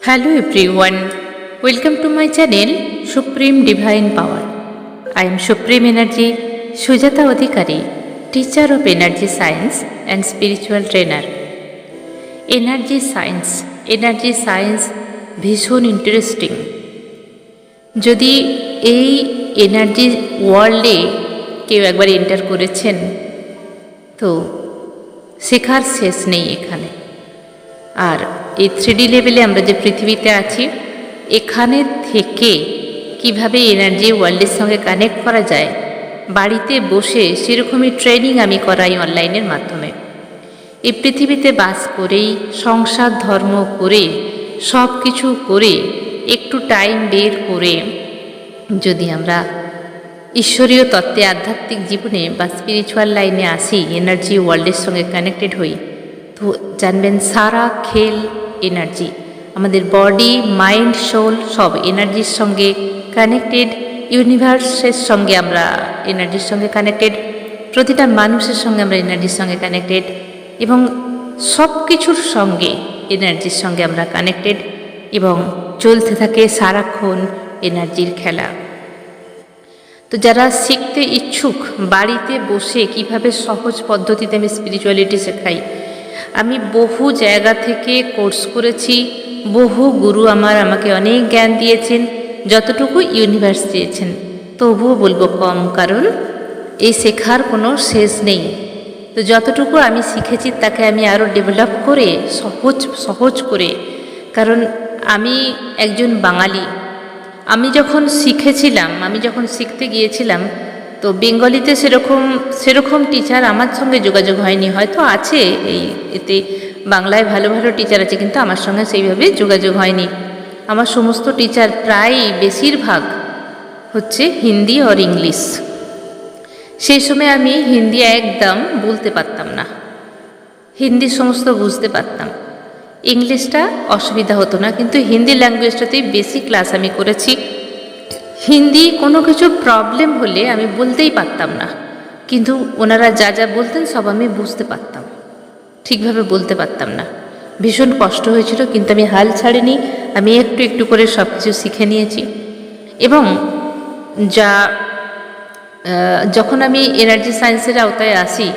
Hello everyone, welcome to my channel Supreme Divine Power. I am Supreme Energy Sujata Adhikari, teacher of Energy Science and spiritual trainer. Energy science ভীষণ interesting. যদি এই energy ওয়ার্ল্ডে কেউ একবার enter করেছেন তো শেখার শেষ নেই এখানে। আর এই 3D লেভেলে আমরা যে পৃথিবীতে আছি এখানে থেকে কিভাবে এনার্জি ওয়ার্ল্ডের সঙ্গে কানেক্ট করা যায় বাড়িতে বসে সেরকমই ট্রেনিং আমি করাই অনলাইনের মাধ্যমে। এই পৃথিবীতে বাস করেই সংসার ধর্ম করে সব কিছু করে একটু টাইম বের করে যদি আমরা ঈশ্বরীয় তত্ত্বে আধ্যাত্মিক জীবনে বা স্পিরিচুয়াল লাইনে আসি, এনার্জি ওয়ার্ল্ডের সঙ্গে কানেক্টেড হই, তো জানবেন সারা খেল এনার্জি, আমাদের বডি মাইন্ড সোল সব এনার্জির সঙ্গে কানেক্টেড। ইউনিভার্সের সঙ্গে আমরা এনার্জির সঙ্গে কানেক্টেড, প্রতিটা মানুষের সঙ্গে আমরা এনার্জির সঙ্গে কানেক্টেড এবং সব কিছুর সঙ্গে এনার্জির সঙ্গে আমরা কানেক্টেড এবং চলতে থাকে সারাক্ষণ এনার্জির খেলা। তো যারা শিখতে ইচ্ছুক বাড়িতে বসে কিভাবে সহজ পদ্ধতিতে আমি স্পিরিচুয়ালিটি শেখাই, আমি বহু জায়গা থেকে কোর্স করেছি, বহু গুরু আমাকে অনেক জ্ঞান দিয়েছেন, যতটুকু ইউনিভার্স দিয়েছেন তবুও বলবো কম, কারণ এই শেখার কোনো শেষ নেই। তো যতটুকু আমি শিখেছি তাকে আমি আরও ডেভেলপ করে সহজ করে, কারণ আমি একজন বাঙালি। আমি যখন শিখতে গিয়েছিলাম তো বেঙ্গলিতে সেরকম টিচার আমার সঙ্গে যোগাযোগ হয়নি। হয়তো আছে এতে বাংলায় ভালো ভালো টিচার আছে, কিন্তু আমার সঙ্গে সেইভাবে যোগাযোগ হয়নি। আমার সমস্ত টিচার প্রায় বেশিরভাগ হচ্ছে হিন্দি আর ইংলিশ। সেই সময় আমি হিন্দি একদম বলতে পারতাম না, হিন্দি সমস্ত বুঝতে পারতাম, ইংলিশটা অসুবিধা হতো না, কিন্তু হিন্দি ল্যাঙ্গুয়েজটাতেই বেশি ক্লাস আমি করেছি। হিন্দি কোনো কিছু প্রবলেম হলে আমি বলতেই পারতাম না, কিন্তু ওনারা যা যা বলতেন সব আমি বুঝতে পারতাম, ঠিকভাবে বলতে পারতাম না। ভীষণ কষ্ট হয়েছিল, কিন্তু আমি হাল ছাড়িনি, আমি একটু একটু করে সব কিছু শিখে নিয়েছি। এবং যখন আমি এনার্জি সায়েন্সের আওতায় আসি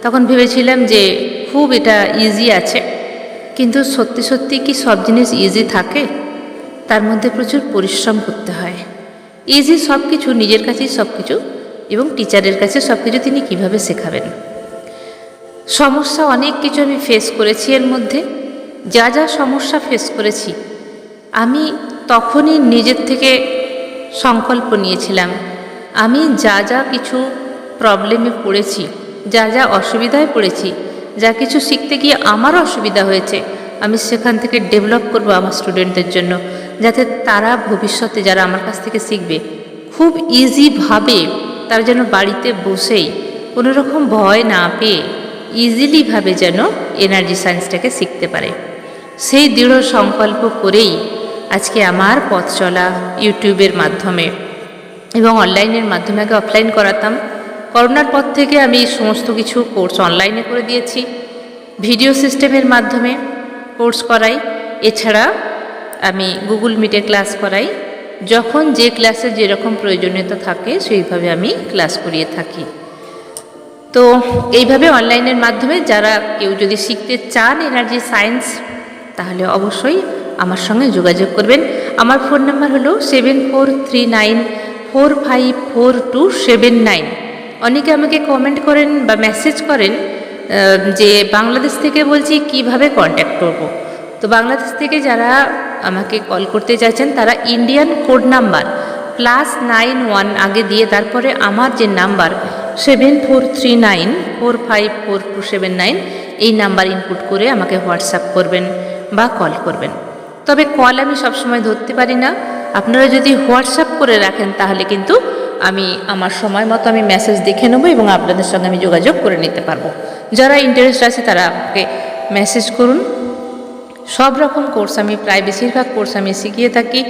তখন ভেবেছিলাম যে খুব এটা ইজি আছে, কিন্তু সত্যি সত্যি কি সব জিনিস ইজি থাকে? তার মধ্যে প্রচুর পরিশ্রম করতে হয়। ইজি সব কিছু, নিজের কাছেই সব কিছু, এবং টিচারের কাছে সব কিছু তিনি কীভাবে শেখাবেন। সমস্যা অনেক কিছু আমি ফেস করেছি। এর মধ্যে যা যা সমস্যা ফেস করেছি আমি তখনই নিজের থেকে সংকল্প নিয়েছিলাম, আমি যা যা কিছু প্রবলেমে পড়েছি, যা যা অসুবিধায় পড়েছি, যা কিছু শিখতে গিয়ে আমার অসুবিধা হয়েছে, আমি সেখান থেকে ডেভেলপ করব আমার স্টুডেন্টদের জন্য, যাতে তারা ভবিষ্যতে যারা আমার কাছ থেকে শিখবে খুব ইজিভাবে, তারা যেন বাড়িতে বসেই কোনো রকম ভয় না পেয়ে ইজিলিভাবে যেন এনার্জি সায়েন্সটাকে শিখতে পারে। সেই দৃঢ় সংকল্প করেই আজকে আমার পথ চলা ইউটিউবের মাধ্যমে এবং অনলাইনের মাধ্যমে। আগে অফলাইন করাতাম, করোনার পর থেকে আমি সমস্ত কিছু কোর্স অনলাইনে করে দিয়েছি, ভিডিও সিস্টেমের মাধ্যমে কোর্স করাই। এছাড়া আমি গুগল মিটে ক্লাস করাই, যখন যে ক্লাসে যেরকম প্রয়োজনীয়তা থাকে সেইভাবে আমি ক্লাস করিয়ে থাকি। তো এইভাবে অনলাইনের মাধ্যমে যারা কেউ যদি শিখতে চান এনার্জি সায়েন্স, তাহলে অবশ্যই আমার সঙ্গে যোগাযোগ করবেন। আমার ফোন নাম্বার হলো 7439454279। অনেকে আমাকে কমেন্ট করেন বা মেসেজ করেন যে বাংলাদেশ থেকে বলছি কিভাবে কন্ট্যাক্ট করব। তো বাংলাদেশ থেকে যারা আমাকে কল করতে চাইছেন তারা ইন্ডিয়ান কোড নাম্বার +91 আগে দিয়ে তারপরে আমার যে নাম্বার 7439454279 এই নাম্বার ইনপুট করে আমাকে হোয়াটসঅ্যাপ করবেন বা কল করবেন। তবে কল আমি সবসময় ধরতে পারি না, আপনারা যদি হোয়াটসঅ্যাপ করে রাখেন তাহলে কিন্তু আমি আমার সময় মতো আমি মেসেজ দেখে নেব এবং আপনাদের সঙ্গে আমি যোগাযোগ করে নিতে পারবো। যারা ইন্টারেস্ট আছে তারা আমাকে মেসেজ করুন। সব রকম কোর্স আমি প্রায় বেশিরভাগ কোর্স আমি শিখিয়ে থাকি।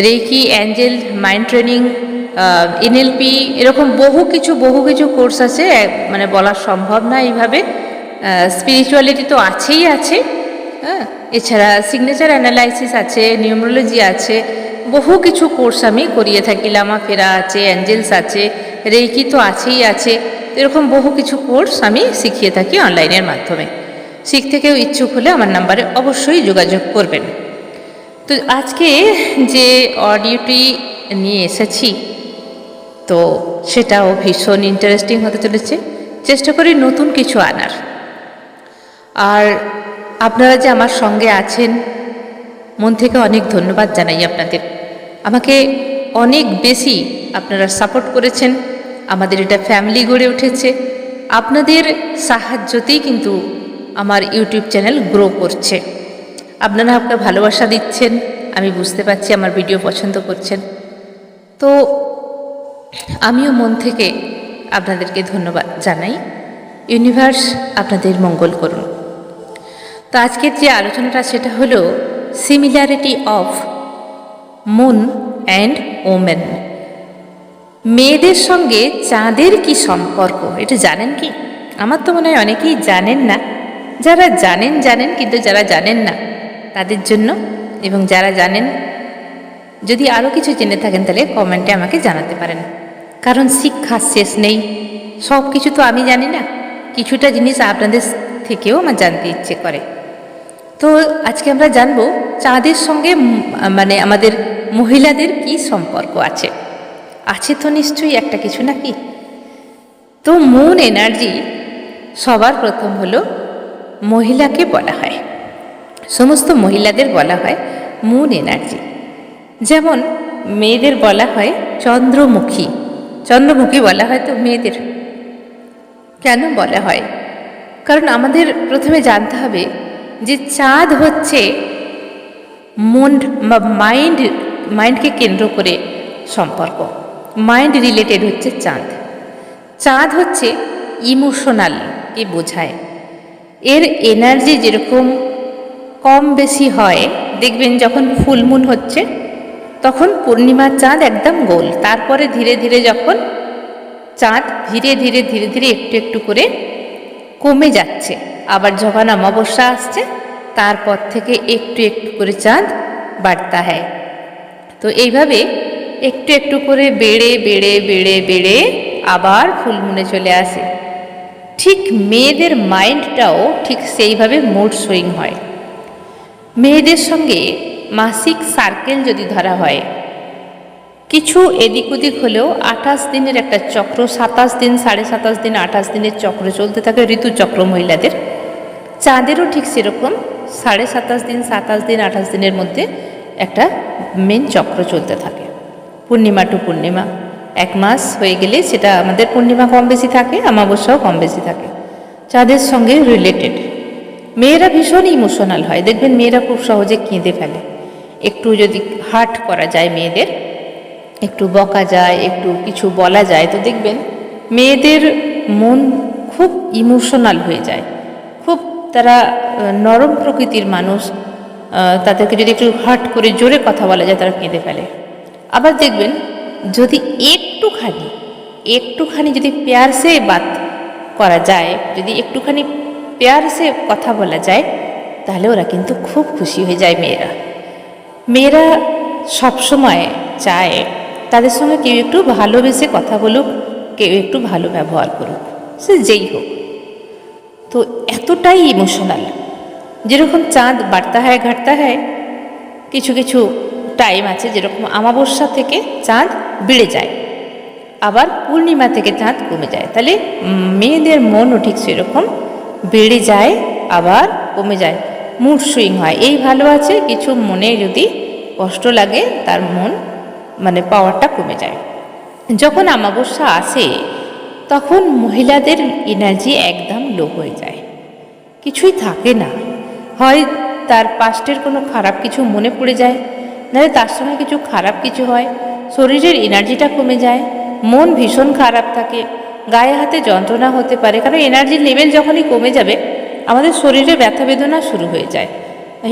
Reiki, angel, mind training, NLP, এরকম বহু কিছু কোর্স আছে, মানে বলা সম্ভব না এইভাবে। স্পিরিচুয়ালিটি তো আছেই আছে, হ্যাঁ, এছাড়া সিগনেচার অ্যানালাইসিস আছে, নিউমোলজি আছে, বহু কিছু কোর্স আমি করিয়ে থাকি। লামা ফেরা আছে, অ্যাঞ্জেলস আছে, রেইকি তো আছেই আছে। এরকম বহু কিছু কোর্স আমি শিখিয়ে থাকি অনলাইনের মাধ্যমে। শিখতে কেউ ইচ্ছুক হলে আমার নাম্বারে অবশ্যই যোগাযোগ করবেন। তো আজকে যে অডিওটি নিয়ে এসেছি তো সেটাও ভীষণ ইন্টারেস্টিং হতে চলেছে। চেষ্টা করি নতুন কিছু আনার। আর আপনারা যে আমার সঙ্গে আছেন, মন থেকে অনেক ধন্যবাদ জানাই আপনাদের। আমাকে অনেক বেশি আপনারা সাপোর্ট করেছেন, আমাদের এটা ফ্যামিলি গড়ে উঠেছে। আপনাদের সাহায্যতেই কিন্তু আমার ইউটিউব চ্যানেল গ্রো করছে। আপনারা আপনার ভালোবাসা দিচ্ছেন, আমি বুঝতে পারছি আমার ভিডিও পছন্দ করছেন। তো আমিও মন থেকে আপনাদেরকে ধন্যবাদ জানাই। ইউনিভার্স আপনাদের মঙ্গল করুন। তো আজকের যে আলোচনাটা সেটা হলো similarity of moon and women. মেয়েদের সঙ্গে চাঁদের কি সম্পর্ক, এটা জানেন কি? আমার তো মনে হয় অনেকেই জানেন না। যারা জানেন জানেন, কিন্তু যারা জানেন না তাদের জন্য, এবং যারা জানেন যদি আরও কিছু জেনে থাকেন তাহলে কমেন্টে আমাকে জানাতে পারেন। কারণ শিক্ষার শেষ নেই, সব কিছু তো আমি জানি না, কিছুটা জিনিস আপনাদের থেকেও আমার জানতে ইচ্ছে করে। তো আজকে আমরা জানবো চাঁদের সঙ্গে মানে আমাদের মহিলাদের কি সম্পর্ক আছে। আছে তো নিশ্চয়ই একটা কিছু নাকি। তো মুন এনার্জি সবার প্রথম হলো মহিলাকে বলা হয়, সমস্ত মহিলাদের বলা হয় মুন এনার্জি। যেমন মেয়েদের বলা হয় চন্দ্রমুখী, চন্দ্রমুখী বলা হয় তো মেয়েদের। কেন বলা হয়? কারণ আমাদের প্রথমে জানতে হবে যে চাঁদ হচ্ছে মন বা মাইন্ডকে কেন্দ্র করে সম্পর্ক। মাইন্ড রিলেটেড হচ্ছে চাঁদ। চাঁদ হচ্ছে ইমোশনালকে বোঝায়। এর এনার্জি যেরকম কম বেশি হয়, দেখবেন যখন ফুল মুন হচ্ছে তখন পূর্ণিমার চাঁদ একদম গোল, তারপরে ধীরে ধীরে যখন চাঁদ ধীরে ধীরে ধীরে ধীরে একটু একটু করে কমে যাচ্ছে, আবার যখন অমাবস্যা আসছে তারপর থেকে একটু একটু করে চাঁদ বাড়তা হয়। তো এইভাবে একটু একটু করে বেড়ে বেড়ে বেড়ে বেড়ে আবার ফুলমুনে চলে আসে। ঠিক মেয়েদের মাইন্ডটাও ঠিক সেইভাবে মুড সুইং হয়। মেয়েদের সঙ্গে মাসিক সার্কেল যদি ধরা হয়, কিছু এদিক ওদিক হলেও 28 দিনের একটা চক্র, 27 দিন, 27.5 দিন, 28 দিনের চক্র চলতে থাকে, ঋতুচক্র মহিলাদের। চাঁদেরও ঠিক সেরকম 27.5 দিন, 27 দিন, 28 দিনের মধ্যে একটা মেন চক্র চলতে থাকে, পূর্ণিমা টু পূর্ণিমা। 1 মাস হয়ে গেলে সেটা আমাদের পূর্ণিমা কম বেশি থাকে, অমাবস্যাও কম বেশি থাকে। চাঁদের সঙ্গে রিলেটেড মেয়েরা ভীষণ ইমোশনাল হয়। দেখবেন মেয়েরা খুব সহজে কেঁদে ফেলে। একটু যদি হার্ট করা যায় মেয়েদের, একটু বকা যায়, একটু কিছু বলা যায়, তো দেখবেন মেয়েদের মন খুব ইমোশনাল হয়ে যায়। খুব তারা নরম প্রকৃতির মানুষ, তাদেরকে যদি একটু হার্ট করে জোরে কথা বলা যায় তারা কেঁদে ফেলে। আবার দেখবেন যদি একটুখানি যদি প্যার সে বাত করা যায়, যদি একটুখানি প্যার সে কথা বলা যায়, তাহলে ওরা কিন্তু খুব খুশি হয়ে যায়। মেয়েরা সবসময় চায় তাদের সঙ্গে কেউ একটু ভালোবেসে কথা বলুক, কেউ একটু ভালো ব্যবহার করুক, সে যেই হোক। তো এতটাই ইমোশনাল। যেরকম চাঁদ বাড়তা হয় ঘাটতা হয়, কিছু কিছু টাইম আছে যেরকম অমাবস্যা থেকে চাঁদ বেড়ে যায়, আবার পূর্ণিমা থেকে চাঁদ কমে যায়। তাহলে মেয়েদের মনও ঠিক সেরকম বেড়ে যায় আবার কমে যায়, মুড সুইং হয়। এই ভালো আছে, কিছু মনে যদি কষ্ট লাগে তার মন মানে পাওয়ারটা কমে যায়। যখন অমাবস্যা আসে তখন মহিলাদের এনার্জি একদম লো হয়ে যায়, কিছুই থাকে না। হয় তার পাস্টের কোনো খারাপ কিছু মনে পড়ে যায়, নাহলে তার সঙ্গে কিছু খারাপ কিছু হয়, শরীরের এনার্জিটা কমে যায়, মন ভীষণ খারাপ থাকে, গায়ে হাতে যন্ত্রণা হতে পারে। কারণ এনার্জির লেভেল যখনই কমে যাবে আমাদের শরীরে ব্যথা বেদনা শুরু হয়ে যায়।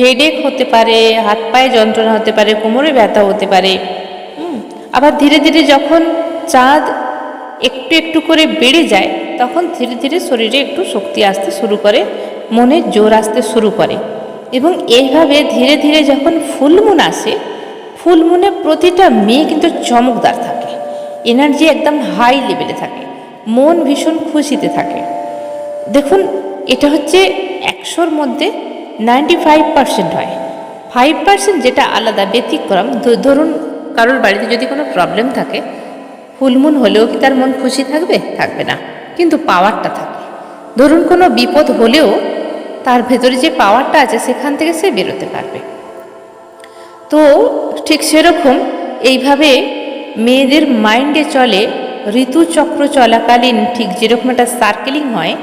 হেডেক হতে পারে, হাত পায়ে যন্ত্রণা হতে পারে, কোমরে ব্যথা হতে পারে। আবার ধীরে ধীরে যখন চাঁদ একটু একটু করে বেড়ে যায় তখন ধীরে ধীরে শরীরে একটু শক্তি আসতে শুরু করে, মনে জোর আসতে শুরু করে। এবং এইভাবে ধীরে ধীরে যখন ফুলমুন আসে, ফুলমুনে প্রতিটা মেয়ে কিন্তু চমকদার থাকে, এনার্জি একদম হাই লেভেলে থাকে, মন ভীষণ খুশিতে থাকে। দেখুন, এটা হচ্ছে 100-র মধ্যে 95% হয়, 5% যেটা আলাদা ব্যতিক্রম। ধরুন কারোর বাড়িতে যদি কোনো প্রবলেম থাকে, ফুলমুন হলেও কি তার মন খুশি থাকবে? থাকবে না, কিন্তু পাওয়ারটা থাকে। ধরুন কোনো বিপদ হলেও তার ভেতরে যে পাওয়ারটা আছে সেখান থেকে সে বেরোতে পারবে। তো ঠিক সেরকম এইভাবে মেয়েদের মাইন্ডে চলে ঋতুচক্র চলাকালীন, ঠিক যেরকম একটা সার্কেলিং হয়,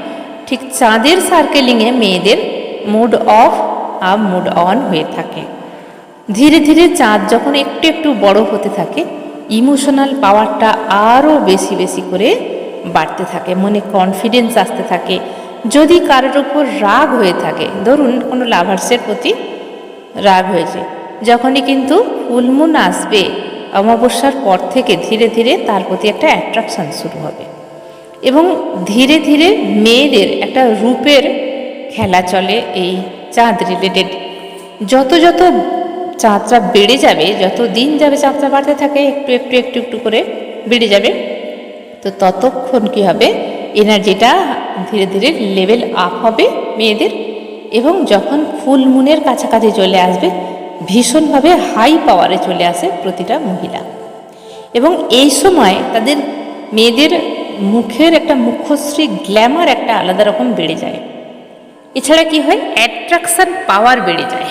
ঠিক চাঁদের সার্কেলিংয়ে মেয়েদের মুড অফ আর মুড অন হয়ে থাকে। ধীরে ধীরে চাঁদ যখন একটু একটু বড় হতে থাকে, ইমোশনাল পাওয়ারটা আরও বেশি বেশি করে বাড়তে থাকে, মনে কনফিডেন্স আসতে থাকে। যদি কারোর উপর রাগ হয়ে থাকে, ধরুন কোনো লাভার্সের প্রতি রাগ হয়েছে, যখনই কিন্তু ফুলমুন আসবে অমাবস্যার পর থেকে ধীরে ধীরে তার প্রতি একটা অ্যাট্রাকশান শুরু হবে। এবং ধীরে ধীরে মেয়েদের একটা রূপের খেলা চলে এই চাঁদ রিলেটেড। যত যত চাঁদটা বেড়ে যাবে, যত দিন যাবে চাঁদটা বাড়তে থাকে, একটু একটু একটু একটু করে বেড়ে যাবে, তো ততক্ষণ কী হবে, এনার্জিটা ধীরে ধীরে লেভেল আপ হবে মেয়েদের। এবং যখন ফুল মুনের কাছাকাছি চলে আসবে, ভীষণভাবে হাই পাওয়ারে চলে আসে প্রতিটা মহিলা। এবং এই সময় তাদের মেয়েদের মুখের একটা মুখশ্রী গ্ল্যামার একটা আলাদা রকম বেড়ে যায়। এছাড়া কি হয়, অ্যাট্রাকশান পাওয়ার বেড়ে যায়।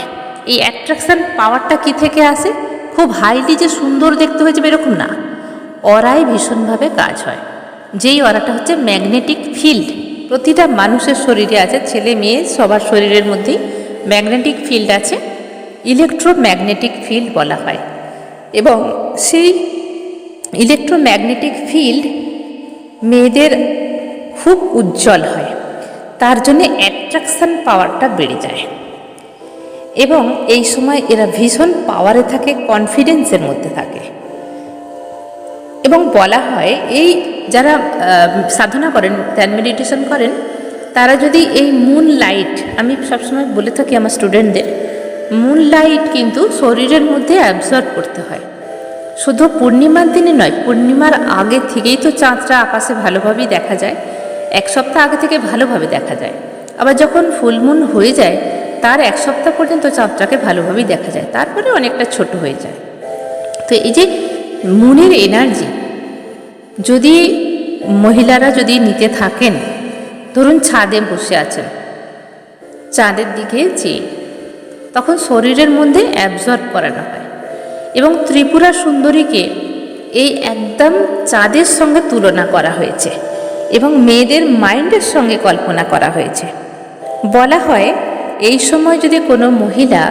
এই অ্যাট্রাকশান পাওয়ারটা কি থেকে আসে? খুব হাইলি যে সুন্দর দেখতে হয়েছে এরকম না, অরায় ভীষণভাবে কাজ হয়। যেই অরাটা হচ্ছে ম্যাগনেটিক ফিল্ড, প্রতিটা মানুষের শরীরে আছে, ছেলে মেয়ে সবার শরীরের মধ্যেই ম্যাগনেটিক ফিল্ড আছে, ইলেকট্রোম্যাগনেটিক ফিল্ড বলা হয়। এবং সেই ইলেকট্রোম্যাগনেটিক ফিল্ড মেয়েদের খুব উজ্জ্বল হয়, তার জন্যে অ্যাট্রাকশান পাওয়ারটা বেড়ে যায়। এবং এই সময় এরা ভীষণ পাওয়ারে থাকে, কনফিডেন্সের মধ্যে থাকে। এবং বলা হয় এই যারা সাধনা করেন, ধ্যান মেডিটেশন করেন, তারা যদি এই মুন লাইট, আমি সবসময় বলে থাকি আমার স্টুডেন্টদের, মুন লাইট কিন্তু শরীরের মধ্যে অ্যাবজর্ব করতে হয়। শুধু পূর্ণিমার দিনে নয়, পূর্ণিমার আগে থেকেই তো চাঁদটা আকাশে ভালোভাবেই দেখা যায়, এক সপ্তাহ আগে থেকে ভালোভাবে দেখা যায়। আবার যখন ফুলমুন হয়ে যায় তার এক সপ্তাহ পর্যন্ত চাঁদটাকে ভালোভাবেই দেখা যায়, তারপরে অনেকটা ছোট হয়ে যায়। তো এই যে মুনের এনার্জি যদি মহিলারা যদি নিতে থাকেন, ধরুন ছাদে বসে আছেন, চাঁদের দিকে চেয়ে, তখন শরীরের মধ্যে অ্যাবজর্ব করানো হয়। এবং ত্রিপুরা সুন্দরীকে এই একদম চাঁদের সঙ্গে তুলনা করা হয়েছে এবং মেয়েদের মাইন্ডের সঙ্গে কল্পনা করা হয়েছে। বলা হয় এই সময় যদি কোনো মহিলা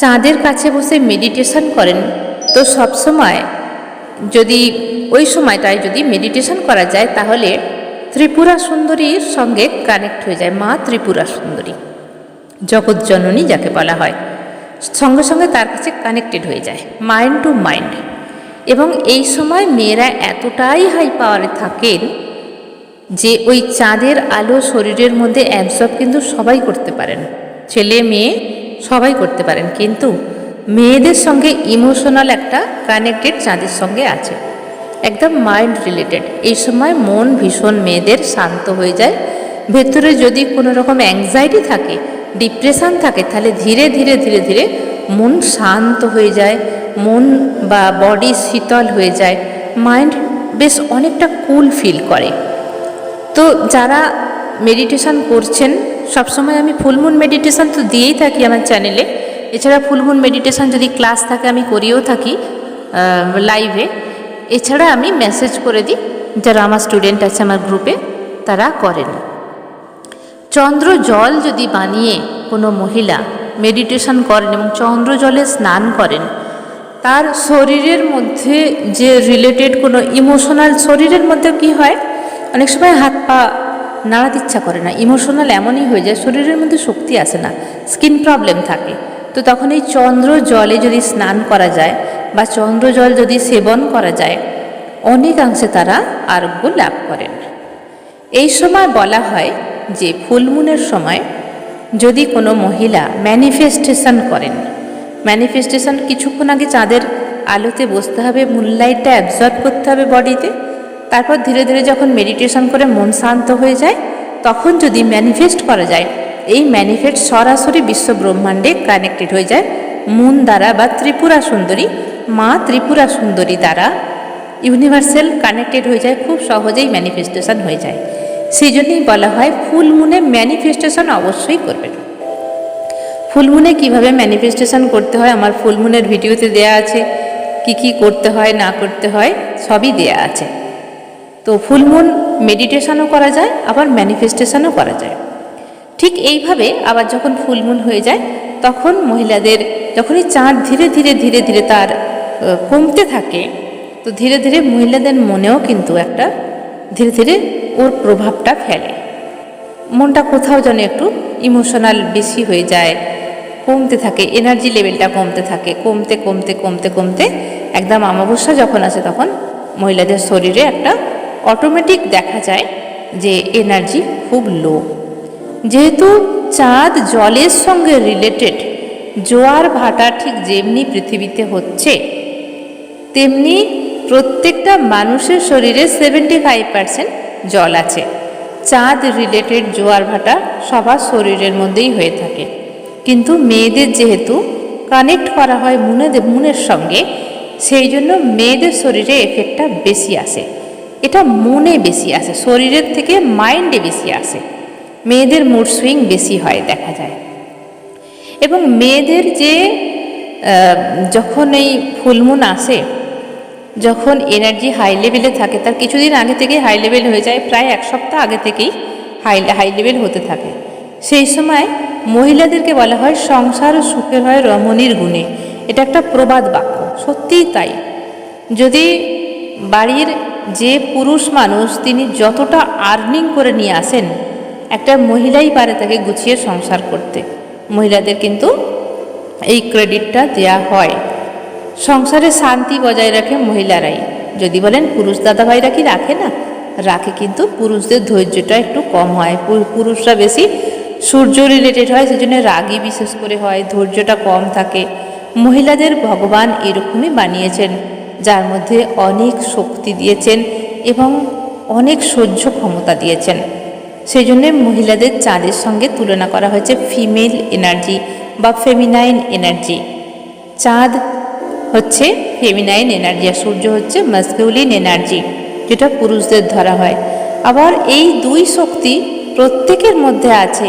চাঁদের কাছে বসে মেডিটেশন করেন, তো সবসময় যদি ওই সময়টায় যদি মেডিটেশন করা যায়, তাহলে ত্রিপুরা সুন্দরীর সঙ্গে কানেক্ট হয়ে যায়। মা ত্রিপুরা সুন্দরী, জগৎজননী যাকে বলা হয়, সঙ্গে সঙ্গে তার কাছে কানেক্টেড হয়ে যায়, মাইন্ড টু মাইন্ড। এবং এই সময় মেয়েরা এতটাই হাই পাওয়ারে থাকেন যে ওই চাঁদের আলো শরীরের মধ্যে অ্যাবজর্ব কিন্তু সবাই করতে পারেন, ছেলে মেয়ে সবাই করতে পারেন, কিন্তু মেয়েদের সঙ্গে ইমোশনাল একটা কানেক্টেড চাঁদের সঙ্গে আছে, একদম মাইন্ড রিলেটেড। এই সময় মন ভীষণ মেয়েদের শান্ত হয়ে যায়। ভেতরে যদি কোনো রকম অ্যাংজাইটি থাকে, ডিপ্রেশন থাকে, তাহলে ধীরে ধীরে ধীরে ধীরে মন শান্ত হয়ে যায়, মন বা বডি শীতল হয়ে যায়, মাইন্ড বেশ অনেকটা কুল ফিল করে। তো যারা মেডিটেশন করছেন, সবসময় আমি ফুলমুন মেডিটেশন তো দিয়েই থাকি আমার চ্যানেলে। এছাড়া ফুলমুন মেডিটেশন যদি ক্লাস থাকে আমি করিয়েও থাকি লাইভে। এছাড়া আমি মেসেজ করে দিই, যারা আমার স্টুডেন্ট আছে আমার গ্রুপে তারা করেন। চন্দ্র জল যদি বানিয়ে কোনো মহিলা মেডিটেশন করেন এবং চন্দ্র জলে স্নান করেন, তার শরীরের মধ্যে যে রিলেটেড কোনো ইমোশনাল, শরীরের মধ্যে কি হয়, অনেক সময় হাত পা নাড়াতে ইচ্ছা করে না, ইমোশনাল এমনই হয়ে যায়, শরীরের মধ্যে শক্তি আসে না, স্কিন প্রবলেম থাকে। তো তখন এই চন্দ্র জলে যদি স্নান করা যায় বা চন্দ্র জল যদি সেবন করা যায়, অনেকাংশে তারা আরোগ্য লাভ করেন। এই সময় বলা হয় যে ফুলমুনের সময় যদি কোনো মহিলা ম্যানিফেস্টেশন করেন, ম্যানিফেস্টেশন কিছুক্ষণ আগে চাঁদের আলোতে বসতে হবে, মুনলাইটটা অ্যাবজর্ব করতে হবে বডিতে, তারপর ধীরে ধীরে যখন মেডিটেশন করে মন শান্ত হয়ে যায় তখন যদি ম্যানিফেস্ট করা যায়, এই ম্যানিফেস্ট সরাসরি বিশ্ব ব্রহ্মাণ্ডে কানেক্টেড হয়ে যায় মুন দ্বারা বা ত্রিপুরা সুন্দরী, মা ত্রিপুরা সুন্দরী দ্বারা ইউনিভার্সাল কানেক্টেড হয়ে যায়, খুব সহজেই ম্যানিফেস্টেশন হয়ে যায়। সেই জন্যই বলা হয় ফুল মুনে ম্যানিফেস্টেশন অবশ্যই করবেন। ফুল মুনে কীভাবে ম্যানিফেস্টেশন করতে হয় আমার ফুল মুনের ভিডিওতে দেয়া আছে, কি করতে হয় না করতে হয় সবই দেয়া আছে। তো ফুল মুন মেডিটেশনও করা যায়, আবার ম্যানিফেস্টেশনও করা যায়। ঠিক এইভাবে আবার যখন ফুল মুন হয়ে যায় তখন মহিলাদের যখনই চাঁদ ধীরে ধীরে ধীরে ধীরে তার কমতে থাকে, তো ধীরে ধীরে মহিলাদের মনেও কিন্তু একটা ধীরে ধীরে ওর প্রভাবটা ফেলে। মনটা কোথাও যেন একটু ইমোশনাল বেশি হয়ে যায়, কমতে থাকে, এনার্জি লেভেলটা কমতে থাকে, কমতে কমতে কমতে কমতে একদম অমাবস্যা যখন আসে তখন মহিলাদের শরীরে একটা অটোমেটিক দেখা যায় যে এনার্জি খুব লো। যেহেতু চাঁদ জলের সঙ্গে রিলেটেড, জোয়ার ভাটা ঠিক যেমনি পৃথিবীতে হচ্ছে তেমনি প্রত্যেকটা মানুষের শরীরে 75% জল আছে। চাঁদ রিলেটেড জোয়ার ভাটা সবার শরীরের মধ্যেই হয়ে থাকে, কিন্তু মেয়েদের যেহেতু কানেক্ট করা হয় মুনের সঙ্গে, সেই জন্য মেয়েদের শরীরে এফেক্টটা বেশি আসে। এটা মনে বেশি আসে, শরীরের থেকে মাইন্ডে বেশি আসে, মেয়েদের মুড সুইং বেশি হয় দেখা যায়। এবং মেয়েদের যে যখন এই ফুলমুন আসে, যখন এনার্জি হাই লেভেলে থাকে, তার কিছুদিন আগে থেকেই হাই লেভেল হয়ে যায়, প্রায় এক সপ্তাহ আগে থেকেই হাই লেভেল হতে থাকে। সেই সময় মহিলাদেরকে বলা হয় সংসার সুখের হয় রমণীর গুণে। এটা একটা প্রবাদ বাক্য, সত্যিই তাই। যদি বাড়ির যে পুরুষ মানুষ তিনি যতটা আর্নিং করে নিয়ে আসেন, একটা মহিলাই পারে তাকে গুছিয়ে সংসার করতে। মহিলাদের কিন্তু এই ক্রেডিটটা দেয়া হয়। সংসারে শান্তি বজায় রাখে মহিলারাই। যদি বলেন পুরুষ দাদাভাইরা কি রাখে না, রাখে, কিন্তু পুরুষদের ধৈর্যটা একটু কম হয়। পুরুষরা বেশি সূর্য রিলেটেড হয়, সেজন্য রাগী বিশেষ করে হয়, ধৈর্যটা কম থাকে। মহিলাদের ভগবান এরকমই বানিয়েছেন, যার মধ্যে অনেক শক্তি দিয়েছেন এবং অনেক সহ্য ক্ষমতা দিয়েছেন। সেই জন্যে মহিলাদের চাঁদের সঙ্গে তুলনা করা হয়েছে ফিমেল এনার্জি বা ফেমিনাইন এনার্জি। চাঁদ হচ্ছে ফেমিনাইন এনার্জি আর সূর্য হচ্ছে মাস্কুলিন এনার্জি, যেটা পুরুষদের ধরা হয়। আবার এই দুই শক্তি প্রত্যেকের মধ্যে আছে।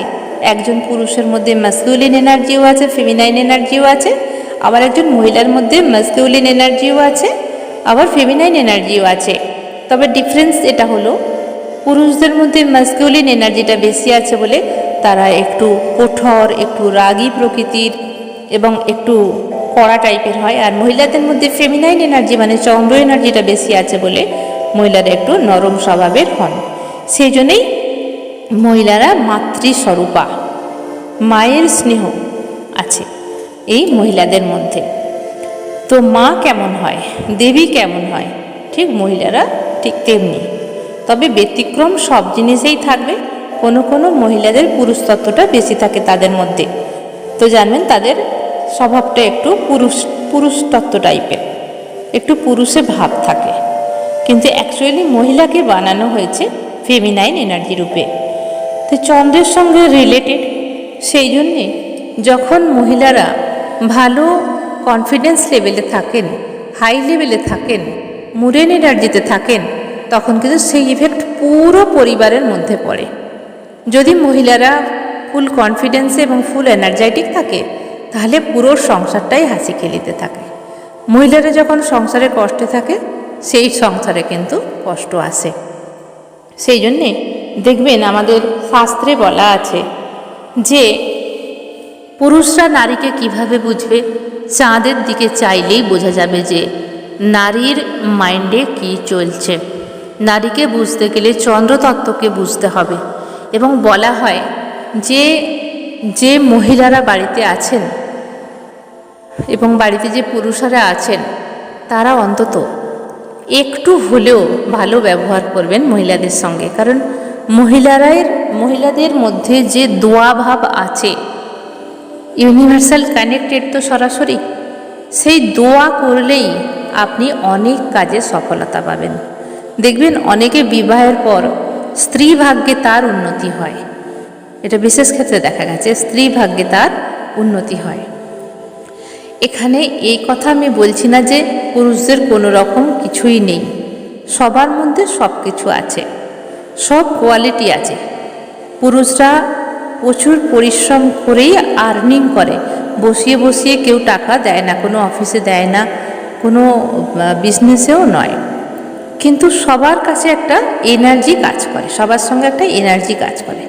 একজন পুরুষের মধ্যে মাস্কুলিন এনার্জিও আছে, ফেমিনাইন এনার্জিও আছে, আবার একজন মহিলার মধ্যে মাস্কুলিন এনার্জিও আছে, আবার ফেমিনাইন এনার্জিও আছে। তবে ডিফারেন্স এটা হলো পুরুষদের মধ্যে মাস্কুলিন এনার্জিটা বেশি আছে বলে তারা একটু কঠোর, একটু রাগী প্রকৃতির এবং একটু কড়া টাইপের হয়, আর মহিলাদের মধ্যে ফেমিনাইন এনার্জি মানে চন্দ্র এনার্জিটা বেশি আছে বলে মহিলারা একটু নরম স্বভাবের হন। সেই জন্যেই মহিলারা মাতৃস্বরূপা, মায়ের স্নেহ আছে এই মহিলাদের মধ্যে। তো মা কেমন হয়, দেবী কেমন হয়, ঠিক মহিলারা ঠিক তেমনি। তবে ব্যতিক্রম সব জিনিসেই থাকবে, কোনো কোনো মহিলাদের পুরুষতত্ত্বটা বেশি থাকে তাদের মধ্যে। তো জানবেন তাদের স্বভাবটা একটু পুরুষতত্ত্ব টাইপের, একটু পুরুষে ভাব থাকে, কিন্তু অ্যাকচুয়ালি মহিলাকে বানানো হয়েছে ফেমিনাইন এনার্জি রূপে। তো চন্দ্রের সঙ্গে রিলেটেড, সেই জন্যে যখন মহিলারা ভালো কনফিডেন্স লেভেলে থাকেন, হাই লেভেলে থাকেন, মুরেন এনার্জিতে থাকেন, তখন কিন্তু সেই ইফেক্ট পুরো পরিবারের মধ্যে পড়ে। যদি মহিলারা ফুল কনফিডেন্সে এবং ফুল এনার্জেটিক থাকে তাহলে পুরো সংসারটাই হাসি খেলিতে থাকে। মহিলারা যখন সংসারে কষ্টে থাকে সেই সংসারে কিন্তু কষ্ট আসে। সেই জন্যে দেখবেন আমাদের শাস্ত্রে বলা আছে যে পুরুষরা নারীকে কিভাবে বুঝবে, চাঁদের দিকে চাইলেই বোঝা যাবে যে নারীর মাইন্ডে কি চলছে। নারীকে বুঝতে গেলে চন্দ্রতত্ত্বকে বুঝতে হবে। এবং বলা হয় যে মহিলারা বাড়িতে আছেন এবং বাড়িতে যে পুরুষরা আছেন তারা অন্তত একটু হলেও ভালো ব্যবহার করবেন মহিলাদের সঙ্গে, কারণ মহিলারাই মহিলাদের মধ্যে যে দোয়া ভাব আছে, ইউনিভার্সাল কানেক্টেড তো সরাসরি, সেই দোয়া করলেই আপনি অনেক কাজে সফলতা পাবেন। দেখবেন অনেকে বিবাহের পর স্ত্রী ভাগ্যে তার উন্নতি হয়, এটা বিশেষ ক্ষেত্রে দেখা গেছে স্ত্রী ভাগ্যে তার উন্নতি হয়। এখানে এই কথা আমি বলছি না যে পুরুষদের কোনো রকম কিছুই নেই, সবার মধ্যে সব কিছু আছে, সব কোয়ালিটি আছে। পুরুষরা প্রচুর পরিশ্রম করেই আর্নিং করে, বসিয়ে বসিয়ে কেউ টাকা দেয় না, কোনো অফিসে দেয় না, কোনো বিজনেসেও নয়। কিন্তু সবার কাছে একটা এনার্জি কাজ করে, সবার সঙ্গে একটা এনার্জি কাজ করে।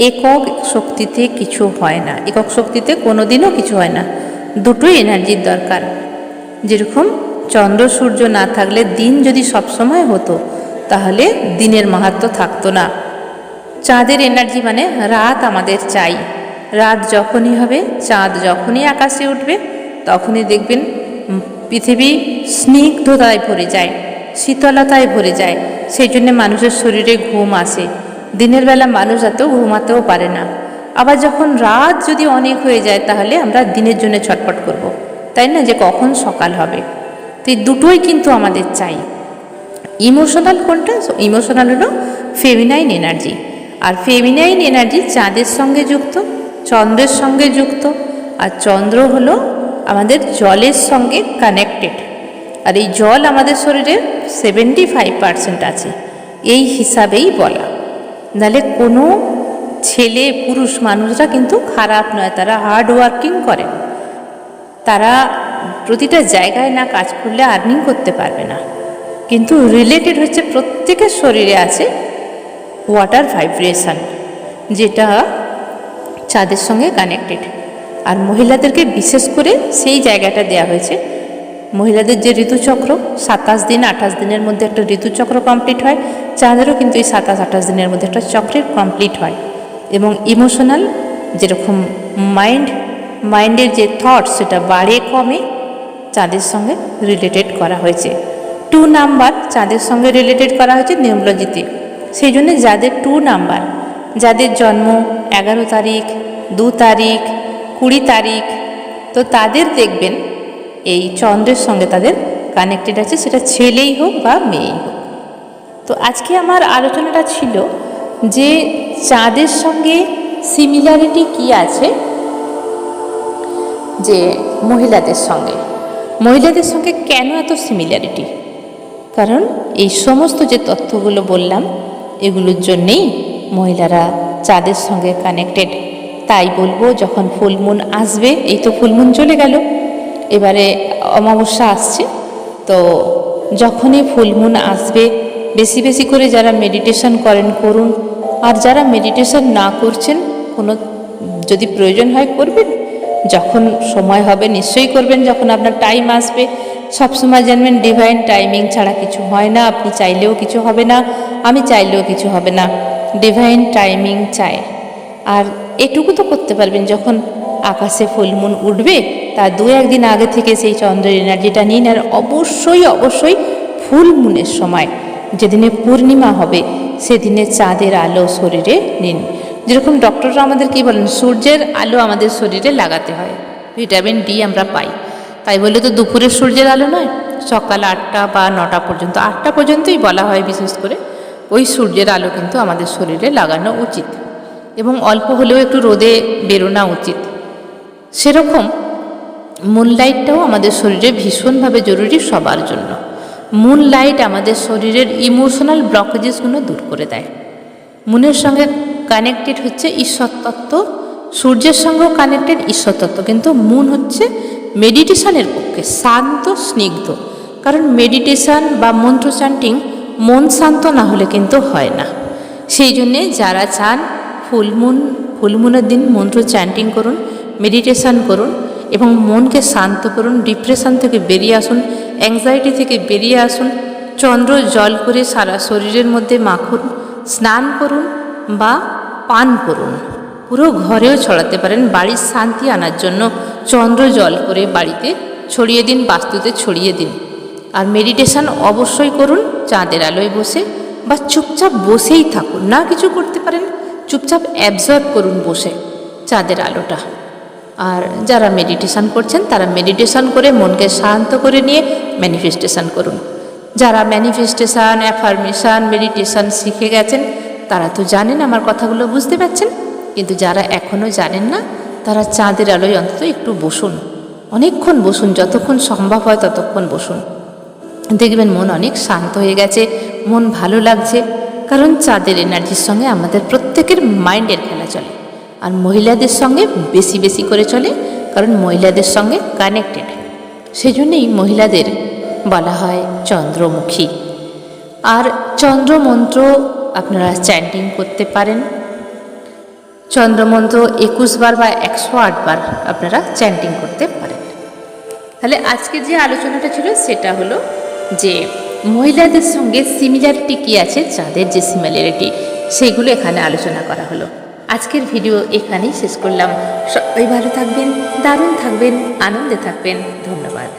একক শক্তিতে কিছু হয় না, একক শক্তিতে কোনো দিনও কিছু হয় না, দুটোই এনার্জির দরকার। যেরকম চন্দ্র সূর্য না থাকলে দিন যদি সবসময় হতো তাহলে দিনের মাহাত্ম্য থাকতো না। চাঁদের এনার্জি মানে রাত আমাদের চাই, রাত যখনই হবে, চাঁদ যখনই আকাশে উঠবে তখনই দেখবেন পৃথিবী স্নিগ্ধতায় ভরে যায়, শীতলতায় ভরে যায়। সেই জন্যে মানুষের শরীরে ঘুম আসে। দিনের বেলা মানুষ এত ঘুমাতেও পারে না। আবার যখন রাত যদি অনেক হয়ে যায় তাহলে আমরা দিনের জন্য ছটফট করব, তাই না, যে কখন সকাল হবে। তো এই দুটোই কিন্তু আমাদের চাই। ইমোশনাল কোনটা? ইমোশনাল হলো ফেমিনাইন এনার্জি, আর ফেমিনাইন এনার্জি চাঁদের সঙ্গে যুক্ত, চন্দ্রের সঙ্গে যুক্ত, আর চন্দ্র হলো আমাদের জলের সঙ্গে কানেক্টেড। আর এই জল আমাদের শরীরে 75% আছে, এই হিসাবেই বলা। নাহলে কোনো ছেলে পুরুষ মানুষরা কিন্তু খারাপ নয়, তারা হার্ড ওয়ার্কিং করেন, তারা প্রতিটা জায়গায় না কাজ করলে আর্নিং করতে পারবে না। কিন্তু রিলেটেড হচ্ছে প্রত্যেকের শরীরে আছে ওয়াটার ভাইব্রেশন, যেটা চাঁদের সঙ্গে কানেক্টেড। আর মহিলাদেরকে বিশেষ করে সেই জায়গাটা দেওয়া হয়েছে। মহিলাদের যে ঋতুচক্র 27 দিন 28 দিনের মধ্যে একটা ঋতুচক্র কমপ্লিট হয়, চাঁদেরও কিন্তু এই 27-28 দিনের মধ্যে একটা চক্রের কমপ্লিট হয়। এবং ইমোশনাল যেরকম মাইন্ডের যে থটস সেটা বাড়ে কমে চাঁদের সঙ্গে রিলেটেড করা হয়েছে। 2 নাম্বার চাঁদের সঙ্গে রিলেটেড করা হয়েছে নিউমোলজিতে। সেই জন্য যাদের 2 নাম্বার, যাদের জন্ম 11 তারিখ, 2 তারিখ, 20 তারিখ, তো তাদের দেখবেন এই চন্দ্রের সঙ্গে তাদের কানেক্টেড আছে, সেটা ছেলেই হোক বা মেয়েই হোক। তো আজকে আমার আলোচনাটা ছিল যে চাঁদের সঙ্গে সিমিলারিটি কি আছে, যে মহিলাদের সঙ্গে কেন এত সিমিলারিটি। কারণ এই সমস্ত যে তথ্যগুলো বললাম এগুলোর জন্যেই মহিলারা চাঁদের সঙ্গে কানেক্টেড। তাই বলবো, যখন ফুলমুন আসবে, এই তো ফুলমুন চলে গেল, এবারে অমাবস্যা আসছে, তো যখনই ফুলমুন আসবে বেশি বেশি করে যারা মেডিটেশন করেন করুন, আর যারা মেডিটেশন না করছেন কোনো যদি প্রয়োজন হয় করবেন, যখন সময় হবে নিশ্চয়ই করবেন, যখন আপনার টাইম আসবে। সবসময় জানবেন ডিভাইন টাইমিং ছাড়া কিছু হয় না, আপনি চাইলেও কিছু হবে না, আমি চাইলেও কিছু হবে না, ডিভাইন টাইমিং চায়। আর এটুকু তো করতে পারবেন, যখন আকাশে ফুলমুন উঠবে তার 2-1 দিন আগে থেকে সেই চন্দ্রের এনার্জিটা নিন। আর অবশ্যই অবশ্যই ফুলমুনের সময়, যেদিনে পূর্ণিমা হবে সেদিনে চাঁদের আলো শরীরে নিন। যেরকম ডক্টররা আমাদের কি বলেন, সূর্যের আলো আমাদের শরীরে লাগাতে হয়, ভিটামিন ডি আমরা পাই। তাই বলে তো দুপুরের সূর্যের আলো নয়, সকাল 8টা বা 9টা পর্যন্ত, 8টা পর্যন্তই বলা হয় বিশেষ করে, ওই সূর্যের আলো কিন্তু আমাদের শরীরে লাগানো উচিত, এবং অল্প হলেও একটু রোদে বেরোনো উচিত। সেরকম মুনলাইটটাও আমাদের শরীরে ভীষণভাবে জরুরি সবার জন্য। মুনলাইট আমাদের শরীরের ইমোশনাল ব্লকেজেসগুলো দূর করে দেয়। মুনের সঙ্গে কানেক্টেড হচ্ছে ঈশ্বর তত্ত্ব, সূর্যের সঙ্গেও কানেক্টেড ঈশ্বর তত্ত্ব, কিন্তু মুন হচ্ছে মেডিটেশনের পক্ষে শান্ত স্নিগ্ধ। কারণ মেডিটেশন বা মন্ত্র চ্যান্টিং মন শান্ত না হলে কিন্তু হয় না। সেই জন্যে যারা চান ফুলমুনের দিন মন্ত্র চ্যান্টিং করুন, মেডিটেশন করুন এবং মনকে শান্ত করুন, ডিপ্রেশন থেকে বেরিয়ে আসুন, অ্যাংজাইটি থেকে বেরিয়ে আসুন। চন্দ্র জল করে সারা শরীরের মধ্যে মাখুন, স্নান করুন বা পান করুন, পুরো ঘরেও ছড়াতে পারেন। বাড়ির শান্তি আনার জন্য চন্দ্র জল করে বাড়িতে ছড়িয়ে দিন, বাস্তুতে ছড়িয়ে দিন। আর মেডিটেশন অবশ্যই করুন চাঁদের আলোয় বসে, বা চুপচাপ বসেই থাকুন, না কিছু করতে পারেন, চুপচাপ অ্যাবজর্ব করুন বসে চাঁদের আলোটা। আর যারা মেডিটেশন করছেন তারা মেডিটেশন করে মনকে শান্ত করে নিয়ে ম্যানিফেস্টেশন করুন। যারা ম্যানিফেস্টেশন, অ্যাফার্মেশন, মেডিটেশন শিখে গেছেন তারা তো জানেন, আমার কথাগুলো বুঝতে পারছেন। কিন্তু যারা এখনও জানেন না তারা চাঁদের আলোয় অন্তত একটু বসুন, অনেকক্ষণ বসুন, যতক্ষণ সম্ভব হয় ততক্ষণ বসুন। দেখবেন মন অনেক শান্ত হয়ে গেছে, মন ভালো লাগছে। কারণ চাঁদের এনার্জির সঙ্গে আমাদের প্রত্যেকের মাইন্ডের খেলা চলে, আর মহিলাদের সঙ্গে বেশি বেশি করে চলে, কারণ মহিলাদের সঙ্গে কানেক্টেড। সেই জন্যেই মহিলাদের বলা হয় চন্দ্রমুখী। আর চন্দ্রমন্ত্র আপনারা চ্যান্টিং করতে পারেন। চন্দ্রমন্ত্র 21 বার বা 108 বার আপনারা চ্যান্টিং করতে পারেন। তাহলে আজকে যে আলোচনাটা ছিল সেটা হলো যে মহিলাদের সঙ্গে সিমিলারিটি কী আছে, চাঁদের যে সিমিলারিটি সেগুলো এখানে আলোচনা করা হলো। আজকের ভিডিও এখানেই শেষ করলাম। সবাই ভালো থাকবেন, দারুণ থাকবেন, আনন্দে থাকবেন। ধন্যবাদ।